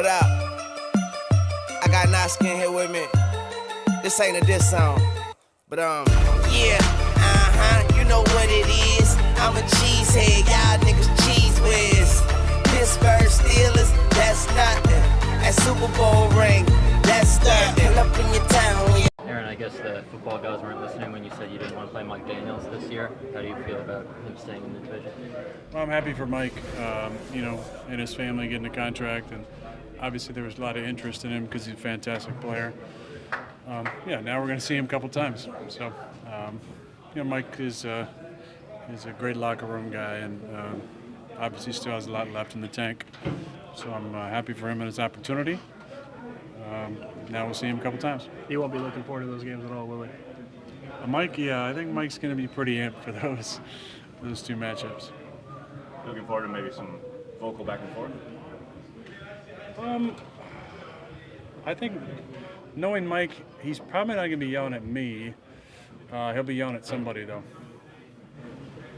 up? I got Naskin here with me. This ain't a diss song, but yeah, you know what it is. I'm a cheesehead, y'all niggas cheese whiz. Pittsburgh Steelers, that's nothing. That Super Bowl ring, that's nothing. Pull up in your town when you. Aaron, I guess the football guys weren't listening when you said you didn't want to play Mike Daniels this year. How do you feel about him staying in the division? Well, I'm happy for Mike, and his family getting a contract, and obviously there was a lot of interest in him because he's a fantastic player. Now we're going to see him a couple times. So, Mike is a great locker room guy, and obviously still has a lot left in the tank. So I'm happy for him and his opportunity. Now we'll see him a couple times. You won't be looking forward to those games at all, will he? Mike, yeah, I think Mike's going to be pretty amped for those two matchups. Looking forward to maybe some vocal back and forth? I think knowing Mike, he's probably not going to be yelling at me. He'll be yelling at somebody, though.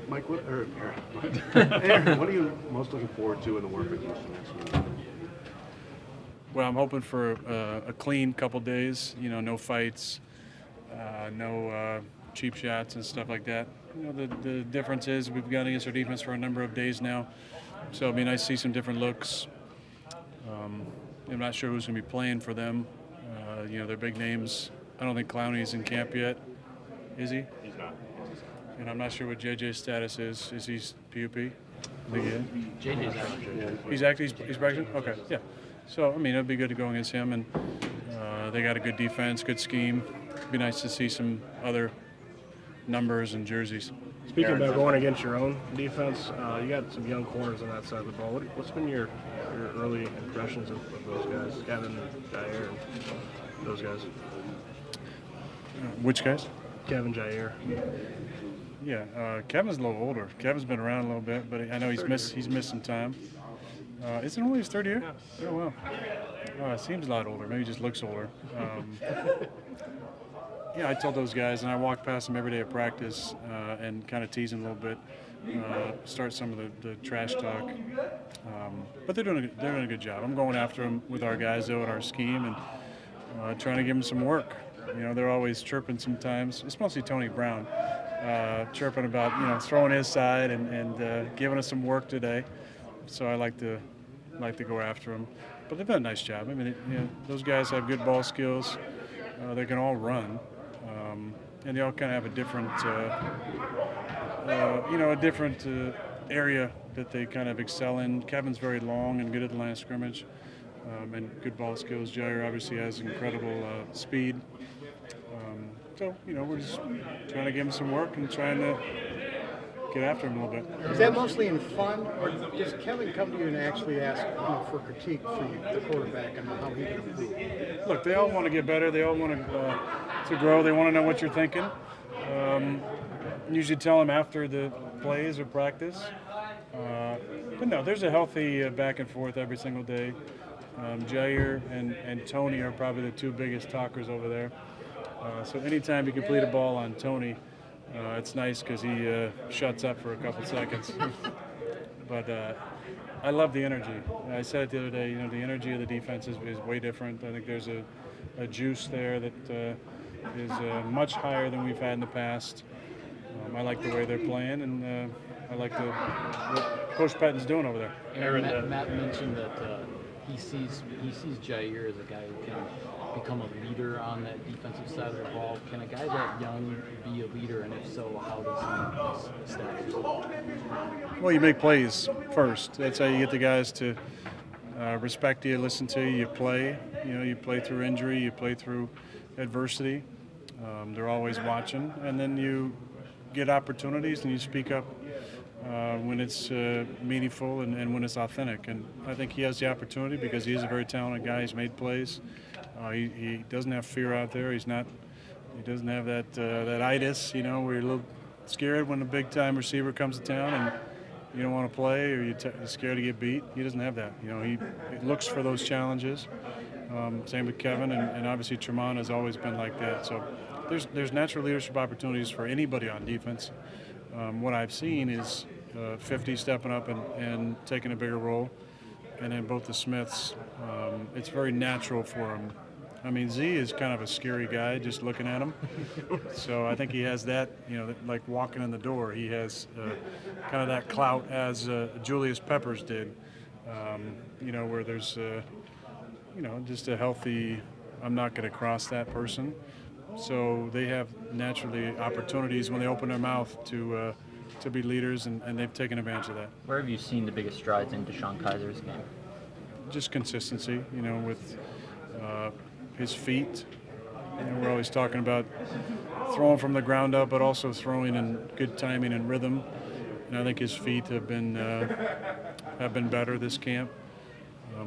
Mike, Aaron, what are you most looking forward to in the work with Houston next week? Well, I'm hoping for a clean couple days. No fights, no cheap shots and stuff like that. The difference is we've gone against our defense for a number of days now, so it'll be nice to see some different looks. I'm not sure who's going to be playing for them. They're big names. I don't think Clowney's in camp yet. Is he? He's not. And I'm not sure what JJ's status is. Is he PUP? JJ's out. He's active. He's practicing. Okay. Yeah. So it'd be good to go against him, and they got a good defense, good scheme. It'd be nice to see some other numbers and jerseys. Speaking about going against your own defense, you got some young corners on that side of the ball. What's been your early impressions of those guys, Kevin, Jair, and those guys? Which guys? Kevin, Jair. Yeah, Kevin's a little older. Kevin's been around a little bit, but I know he's missed some time. Isn't it only his third year? Yeah. Oh, wow. It seems a lot older. Maybe he just looks older. I told those guys, and I walk past them every day at practice and kind of tease them a little bit, start some of the trash talk. But they're doing a good job. I'm going after them with our guys, though, and our scheme, and trying to give them some work. They're always chirping sometimes. It's mostly Tony Brown, chirping about throwing his side and giving us some work today. So I like to go after them. But they've done a nice job. Those guys have good ball skills. They can all run, and they all kind of have a different, area that they kind of excel in. Kevin's very long and good at the line of scrimmage, and good ball skills. Jair obviously has incredible speed. We're just trying to give him some work and trying to get after him a little bit. Is that mostly in fun, or does Kevin come to you and actually ask for critique from the quarterback and how he can improve? Look, they all want to get better. They all want to grow. They want to know what you're thinking. Usually tell them after the plays or practice. But no, there's a healthy back and forth every single day. Jair and Tony are probably the two biggest talkers over there. So anytime you complete a ball on Tony, it's nice because he shuts up for a couple seconds. But I love the energy. I said it the other day, the energy of the defense is way different. I think there's a juice there that is much higher than we've had in the past. I like the way they're playing, and I like what Coach Patton's doing over there. Aaron, Matt mentioned that he sees Jair as a guy who can become a leader on that defensive side of the ball. Can a guy that young be a leader, and if so, how does he establish it? Well, you make plays first. That's how you get the guys to respect you, listen to you. You play. You play through injury. You play through adversity. They're always watching, and then you get opportunities and you speak up when it's meaningful and when it's authentic. And I think he has the opportunity because he is a very talented guy. He's made plays. He doesn't have fear out there. He doesn't have that itis, where you're a little scared when a big-time receiver comes to town and you don't want to play or you're scared to get beat. He doesn't have that. He looks for those challenges. Same with Kevin, and obviously Tremont has always been like that. So there's natural leadership opportunities for anybody on defense. What I've seen is 50 stepping up and taking a bigger role. and then both the Smiths, it's very natural for him. I mean, Z is kind of a scary guy just looking at him. So I think he has that, like walking in the door. He has kind of that clout as Julius Peppers did, where there's, just a healthy, I'm not going to cross that person. So they have naturally opportunities when they open their mouth to be leaders, and they've taken advantage of that. Where have you seen the biggest strides in Deshaun Kaiser's game? Just consistency, with his feet. We're always talking about throwing from the ground up, but also throwing in good timing and rhythm. And I think his feet have been better this camp.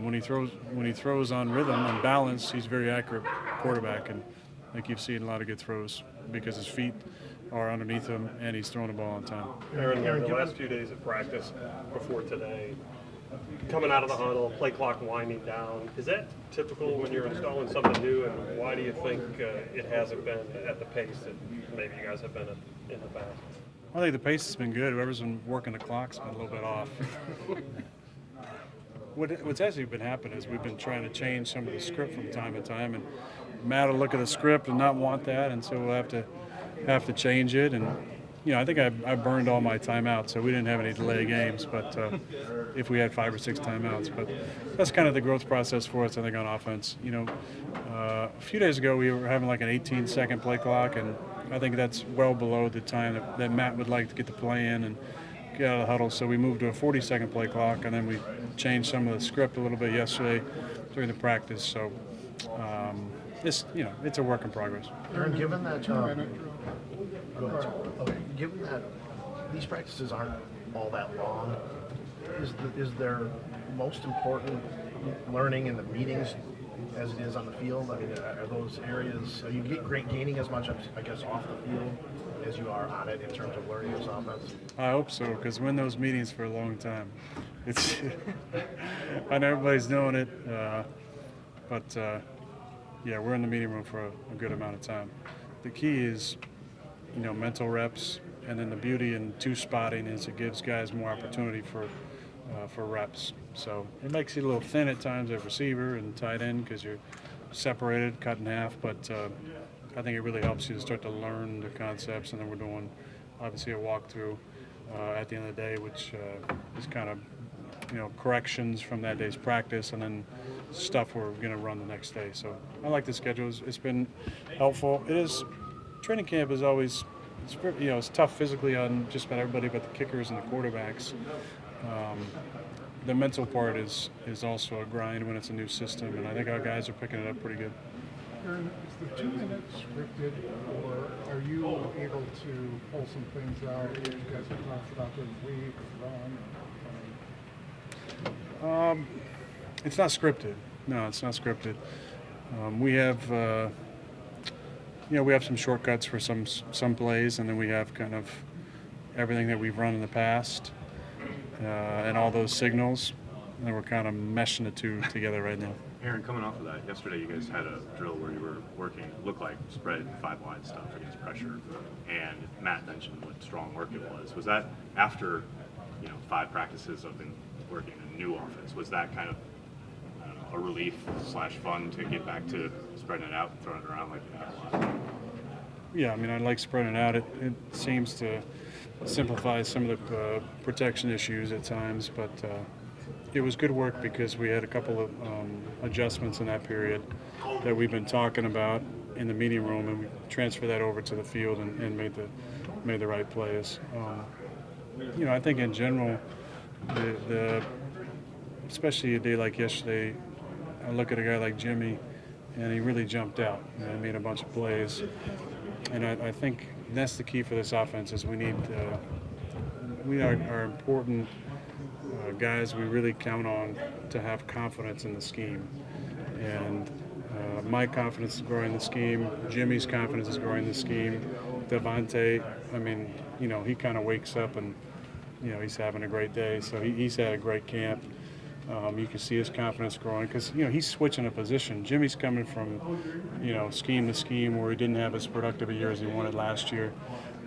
When he throws on rhythm and balance, he's a very accurate quarterback, and I think you've seen a lot of good throws because his feet are underneath him and he's throwing the ball on time. Aaron, the last few days of practice before today, coming out of the huddle, play clock winding down, is that typical when you're installing something new, and why do you think it hasn't been at the pace that maybe you guys have been in the past? I think the pace has been good. Whoever's been working the clock's been a little bit off. What's actually been happening is we've been trying to change some of the script from time to time, and Matt will look at the script and not want that, and so we'll have to change it. And I think I burned all my timeouts, so we didn't have any delay games. But if we had 5 or 6 timeouts, but that's kind of the growth process for us, I think, on offense. A few days ago we were having like an 18-second play clock, and I think that's well below the time that Matt would like to get the play in and get out of the huddle. So we moved to a 40-second play clock, and then we changed some of the script a little bit yesterday during the practice. So it's a work in progress. Aaron, given that given that these practices aren't all that long, is there most important learning in the meetings as it is on the field? I mean, are those areas, are you gaining as much, I guess, off the field as you are on it in terms of learning this offense? I hope so, because we're in those meetings for a long time. It's I know everybody's doing it, but we're in the meeting room for a good amount of time. The key is, mental reps, and then the beauty in two spotting is it gives guys more opportunity for reps. So it makes you a little thin at times at receiver and tight end because you're separated, cut in half, but I think it really helps you to start to learn the concepts, and then we're doing obviously a walkthrough at the end of the day, which is kind of corrections from that day's practice, and then stuff we're going to run the next day. So I like the schedule. It's been helpful. It is. Training camp is always, it's tough physically on just about everybody but the kickers and the quarterbacks. The mental part is also a grind when it's a new system, and I think our guys are picking it up pretty good. Aaron, is the 2 minutes scripted, or are you able to pull some things out that you guys have talked about during the week or run? It's not scripted. No, it's not scripted. We have we have some shortcuts for some plays, and then we have kind of everything that we've run in the past and all those signals, and we're kind of meshing the two together right now. Aaron, coming off of that, yesterday you guys had a drill where you were working, it looked like spread 5-wide stuff against pressure, and Matt mentioned what strong work it was. Was that after 5 practices of working a new offense? Was that kind of a relief / fun to get back to spreading it out and throwing it around like that? Yeah, I mean, I like spreading it out. It seems to simplify some of the protection issues at times, but it was good work because we had a couple of adjustments in that period that we've been talking about in the meeting room, and we transferred that over to the field and made the right plays. I think in general, especially a day like yesterday, I look at a guy like Jimmy, and he really jumped out and made a bunch of plays. And I think that's the key for this offense is we are important guys we really count on to have confidence in the scheme. And my confidence is growing the scheme. Jimmy's confidence is growing the scheme. Devontae, I mean, he kind of wakes up and, he's having a great day. So he's had a great camp. You can see his confidence growing because, he's switching a position. Jimmy's coming from, scheme to scheme where he didn't have as productive a year as he wanted last year.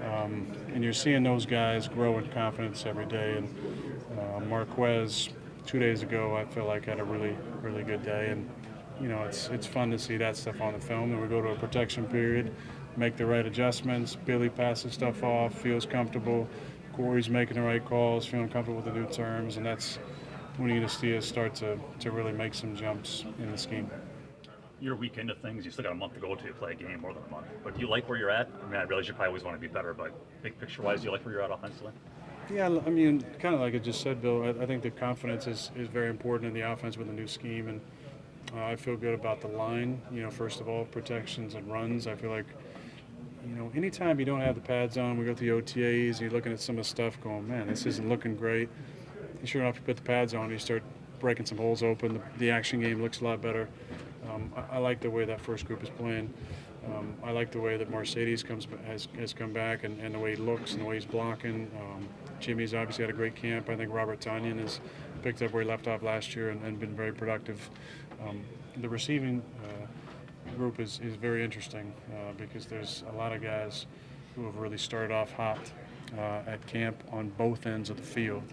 And you're seeing those guys grow in confidence every day. And Marquez, 2 days ago, I feel like had a really, really good day. And, you know, it's fun to see that stuff on the film. And we go to a protection period, make the right adjustments. Billy passes stuff off, feels comfortable. Corey's making the right calls, feeling comfortable with the new terms. And that's when you need to see us start to really make some jumps in the scheme. You're a week into things. You still got a month to go to play a game, more than a month. But do you like where you're at? I mean, I realize you probably always want to be better, but big picture-wise, do you like where you're at offensively? Yeah, I mean, kind of like I just said, Bill, I think the confidence is very important in the offense with the new scheme, and I feel good about the line. You know, first of all, protections and runs. I feel like, you know, anytime you don't have the pads on, we go through the OTAs, you're looking at some of the stuff going, man, this isn't looking great. And sure enough, you put the pads on, you start breaking some holes open. The action game looks a lot better. I like the way that first group is playing. I like the way that Mercedes has come back and the way he looks and the way he's blocking. Jimmy's obviously had a great camp. I think Robert Tanyan has picked up where he left off last year and been very productive. The receiving group is very interesting because there's a lot of guys who have really started off hot at camp on both ends of the field.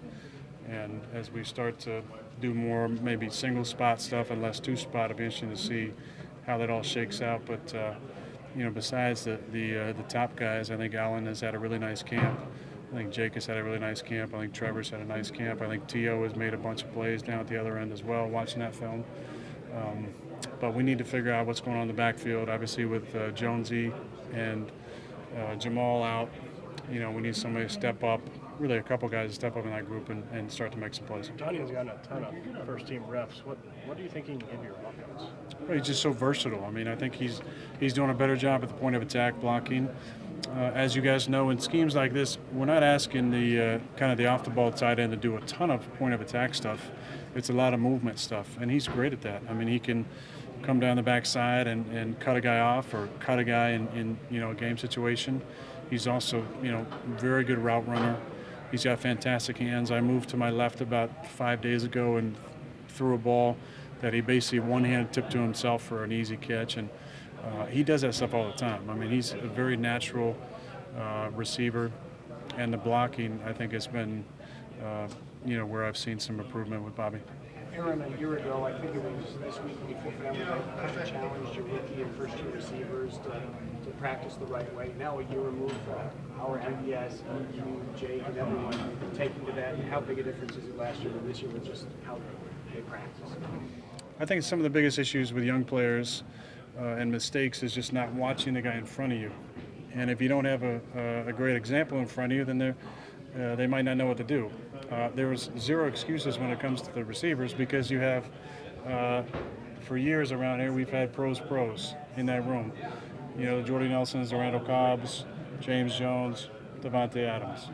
And as we start to do more maybe single spot stuff and less two spot, it'll be interesting to see how that all shakes out. But you know, besides the top guys, I think Allen has had a really nice camp. I think Jake has had a really nice camp. I think Trevor's had a nice camp. I think T.O. has made a bunch of plays down at the other end as well, watching that film. But we need to figure out what's going on in the backfield. Obviously with Jonesy and Jamal out, you know, we need somebody to step up, really a couple guys to step up in that group and start to make some plays. Tanyan's gotten a ton of first-team reps. What do you think he can give your offense? Well, he's just so versatile. I mean, I think he's doing a better job at the point of attack blocking. As you guys know, in schemes like this, we're not asking the kind of the off-the-ball tight end to do a ton of point of attack stuff. It's a lot of movement stuff, and he's great at that. I mean, he can come down the backside and cut a guy off or cut a guy in you know, a game situation. He's also, you know, very good route runner. He's got fantastic hands. I moved to my left about 5 days ago and threw a ball that he basically one-handed tipped to himself for an easy catch, and he does that stuff all the time. I mean, he's a very natural receiver, and the blocking, I think, has been, you know, where I've seen some improvement with Bobby. Aaron, a year ago, I think it was this week before family kind of challenged your rookie and first-year receivers to practice the right way. Now, a year removed from our MBS, you, Jake, and everyone taking to that, and how big a difference is it last year and this year with just how they practice? I think some of the biggest issues with young players and mistakes is just not watching the guy in front of you. And if you don't have a great example in front of you, then they might not know what to do. There was zero excuses when it comes to the receivers because you have, for years around here, we've had pros in that room. You know, the Jordy Nelsons, the Randall Cobbs, James Jones, Devontae Adams.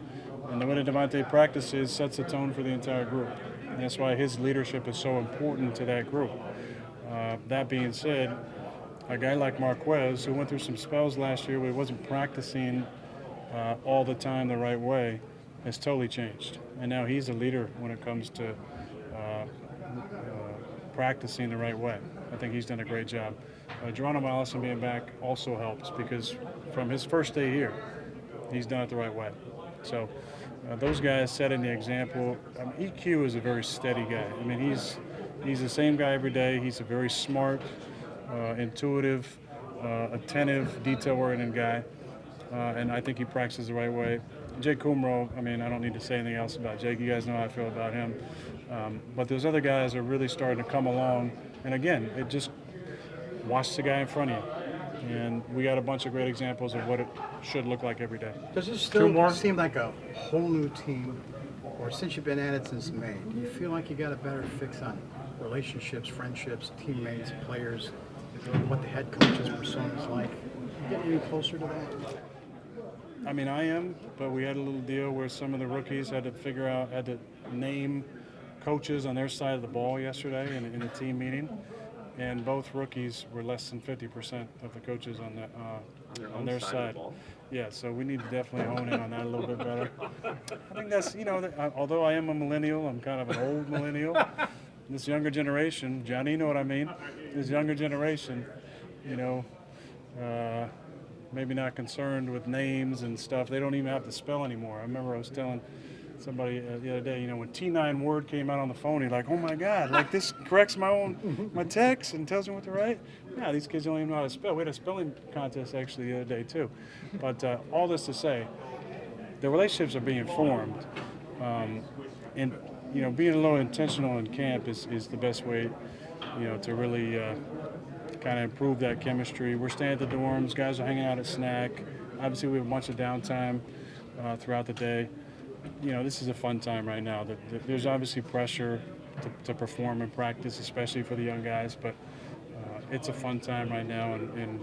And the way that Devontae practices sets the tone for the entire group. And that's why his leadership is so important to that group. That being said, a guy like Marquez, who went through some spells last year where he wasn't practicing all the time the right way, has totally changed. And now he's a leader when it comes to practicing the right way. I think he's done a great job. Geronimo Allison being back also helps because from his first day here, he's done it the right way. So those guys setting the example. EQ is a very steady guy. I mean, he's the same guy every day. He's a very smart, intuitive, attentive, detail-oriented guy. And I think he practices the right way. Jake Kumro, I mean, I don't need to say anything else about Jake. You guys know how I feel about him. But those other guys are really starting to come along. And again, it just watch the guy in front of you. And we got a bunch of great examples of what it should look like every day. Does this still seem like a whole new team? Or since you've been at it since May, do you feel like you got a better fix on relationships, friendships, teammates, players, what the head coach's persona is like? You getting any closer to that? I mean, I am, but we had a little deal where some of the rookies had to name coaches on their side of the ball yesterday in a team meeting, and both rookies were less than 50% of the coaches on their side. Yeah, so we need to definitely hone in on that a little bit better. I think that's, you know, although I am a millennial, I'm kind of an old millennial. This younger generation, Johnny, you know what I mean? This younger generation, you know, maybe not concerned with names and stuff. They don't even have to spell anymore. I remember I was telling somebody the other day, when T9 Word came out on the phone, he's like, oh my God, like this corrects my text and tells me what to write. Yeah, these kids don't even know how to spell. We had a spelling contest actually the other day too. But all this to say, the relationships are being formed, and being a little intentional in camp is the best way, to really kind of improve that chemistry. We're staying at the dorms. Guys are hanging out at snack. Obviously, we have a bunch of downtime throughout the day. This is a fun time right now. There's obviously pressure to perform in practice, especially for the young guys, but it's a fun time right now, and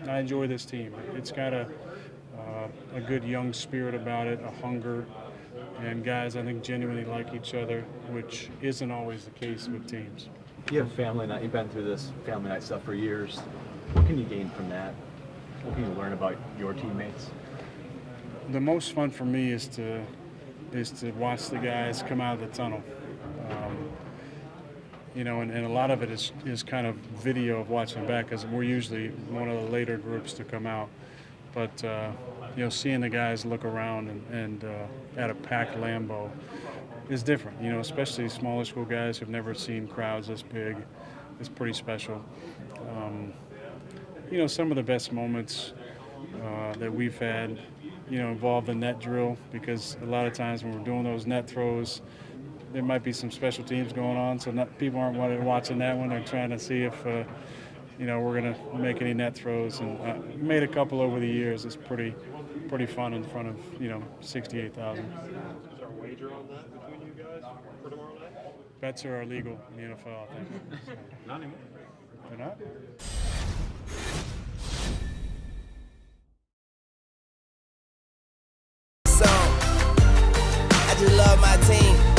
I enjoy this team. It's got a good young spirit about it, a hunger, and guys I think genuinely like each other, which isn't always the case with teams. You have family night. You've been through this family night stuff for years. What can you gain from that? What can you learn about your teammates? The most fun for me is to watch the guys come out of the tunnel. And a lot of it is kind of video of watching back, because we're usually one of the later groups to come out. But seeing the guys look around and at a packed Lambeau is different. Especially smaller school guys who've never seen crowds this big. It's pretty special. Some of the best moments that we've had, involve the net drill, because a lot of times when we're doing those net throws, there might be some special teams going on, so people aren't watching that one. They're trying to see if we're going to make any net throws, and made a couple over the years. It's pretty fun in front of 68,000. Is there a wager on that between you guys for tomorrow night? Bets are illegal in the NFL, I think. So. Not anymore. They're not? I just love my team.